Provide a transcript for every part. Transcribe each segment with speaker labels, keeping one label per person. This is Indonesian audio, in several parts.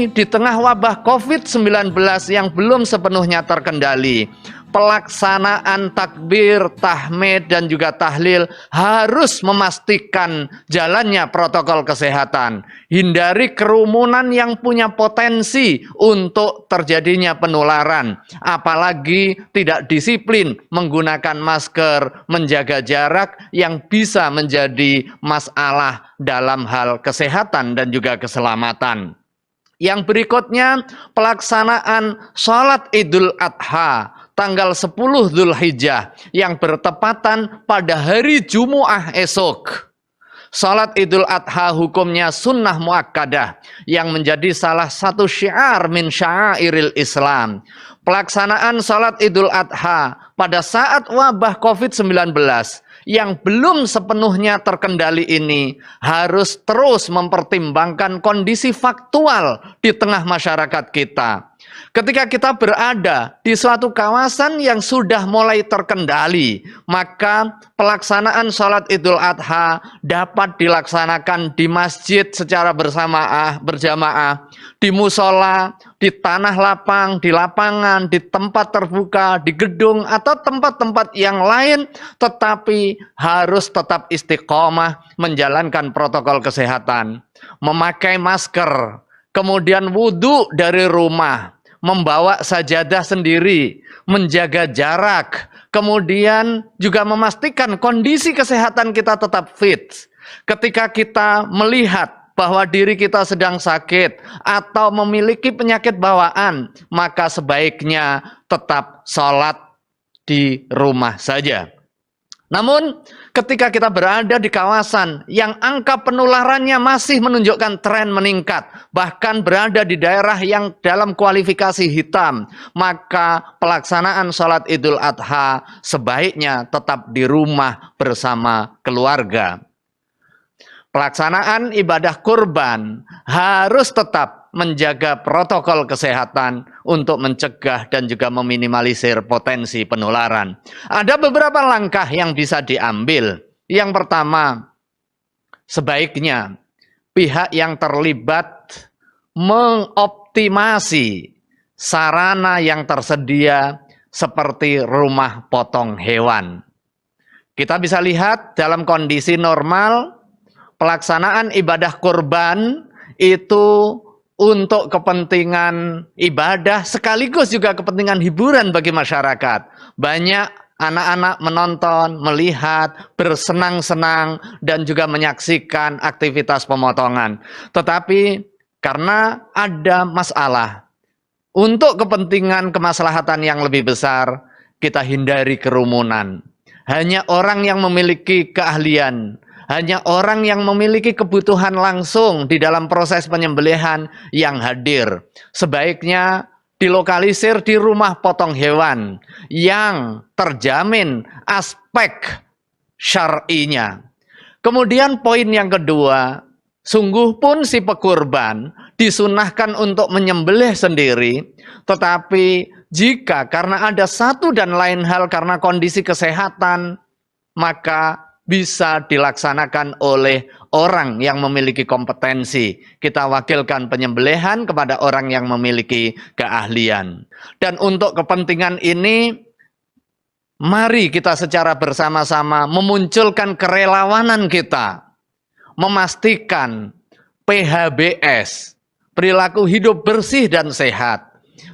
Speaker 1: Di tengah wabah COVID-19 yang belum sepenuhnya terkendali, pelaksanaan takbir, tahmid, dan juga tahlil harus memastikan jalannya protokol kesehatan. Hindari kerumunan yang punya potensi untuk terjadinya penularan. Apalagi tidak disiplin menggunakan masker, menjaga jarak yang bisa menjadi masalah dalam hal kesehatan dan juga keselamatan. Yang berikutnya, pelaksanaan sholat Idul Adha tanggal 10 Dzulhijjah yang bertepatan pada hari Jumu'ah esok. Sholat Idul Adha hukumnya sunnah muakkadah yang menjadi salah satu syiar min sya'airil Islam. Pelaksanaan sholat Idul Adha pada saat wabah COVID-19 yang belum sepenuhnya terkendali ini harus terus mempertimbangkan kondisi faktual di tengah masyarakat kita. Ketika kita berada di suatu kawasan yang sudah mulai terkendali, maka pelaksanaan sholat Idul Adha dapat dilaksanakan di masjid secara berjamaah, di musola, di tanah lapang, di lapangan, di tempat terbuka, di gedung, atau tempat-tempat yang lain, tetapi harus tetap istiqomah menjalankan protokol kesehatan, memakai masker, kemudian wudhu dari rumah, membawa sajadah sendiri, menjaga jarak, kemudian juga memastikan kondisi kesehatan kita tetap fit. Ketika kita melihat bahwa diri kita sedang sakit atau memiliki penyakit bawaan, maka sebaiknya tetap sholat di rumah saja. Namun ketika kita berada di kawasan yang angka penularannya masih menunjukkan tren meningkat, bahkan berada di daerah yang dalam kualifikasi hitam, maka pelaksanaan sholat Idul Adha sebaiknya tetap di rumah bersama keluarga. Pelaksanaan ibadah kurban harus tetap menjaga protokol kesehatan untuk mencegah dan juga meminimalisir potensi penularan. Ada beberapa langkah yang bisa diambil. Yang pertama, sebaiknya pihak yang terlibat mengoptimasi sarana yang tersedia seperti rumah potong hewan. Kita bisa lihat dalam kondisi normal, pelaksanaan ibadah kurban itu untuk kepentingan ibadah sekaligus juga kepentingan hiburan bagi masyarakat. Banyak anak-anak menonton, melihat, bersenang-senang, dan juga menyaksikan aktivitas pemotongan. Tetapi karena ada masalah, untuk kepentingan kemaslahatan yang lebih besar, kita hindari kerumunan. Hanya orang yang memiliki keahlian, hanya orang yang memiliki kebutuhan langsung di dalam proses penyembelihan yang hadir. Sebaiknya dilokalisir di rumah potong hewan yang terjamin aspek syar'inya. Kemudian poin yang kedua, sungguh pun si pekurban disunahkan untuk menyembelih sendiri, tetapi jika karena ada satu dan lain hal karena kondisi kesehatan, maka bisa dilaksanakan oleh orang yang memiliki kompetensi. Kita wakilkan penyembelihan kepada orang yang memiliki keahlian. Dan untuk kepentingan ini, mari kita secara bersama-sama memunculkan kerelawanan kita, memastikan PHBS, perilaku hidup bersih dan sehat,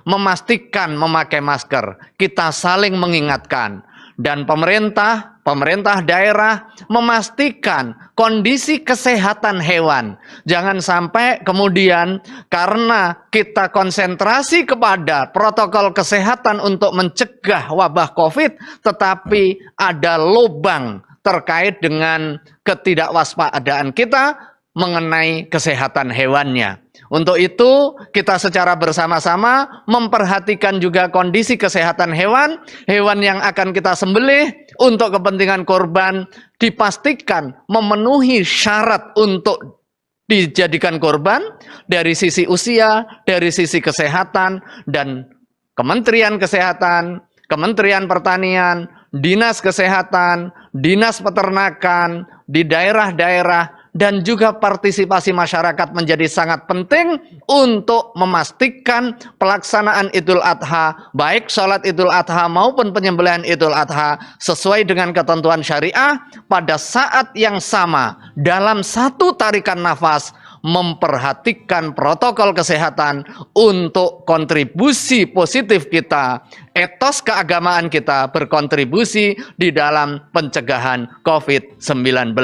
Speaker 1: memastikan memakai masker, kita saling mengingatkan. Dan pemerintah daerah memastikan kondisi kesehatan hewan. Jangan sampai kemudian karena kita konsentrasi kepada protokol kesehatan untuk mencegah wabah COVID, tetapi ada lubang terkait dengan ketidakwaspadaan kita mengenai kesehatan hewannya. Untuk itu kita secara bersama-sama memperhatikan juga kondisi kesehatan hewan yang akan kita sembelih untuk kepentingan korban, dipastikan memenuhi syarat untuk dijadikan korban dari sisi usia, dari sisi kesehatan, dan Kementerian Kesehatan, Kementerian Pertanian, Dinas Kesehatan, Dinas Peternakan, di daerah-daerah dan juga partisipasi masyarakat menjadi sangat penting untuk memastikan pelaksanaan Idul Adha, baik sholat Idul Adha maupun penyembelihan Idul Adha sesuai dengan ketentuan syariah pada saat yang sama dalam satu tarikan nafas memperhatikan protokol kesehatan untuk kontribusi positif kita, etos keagamaan kita berkontribusi di dalam pencegahan COVID-19.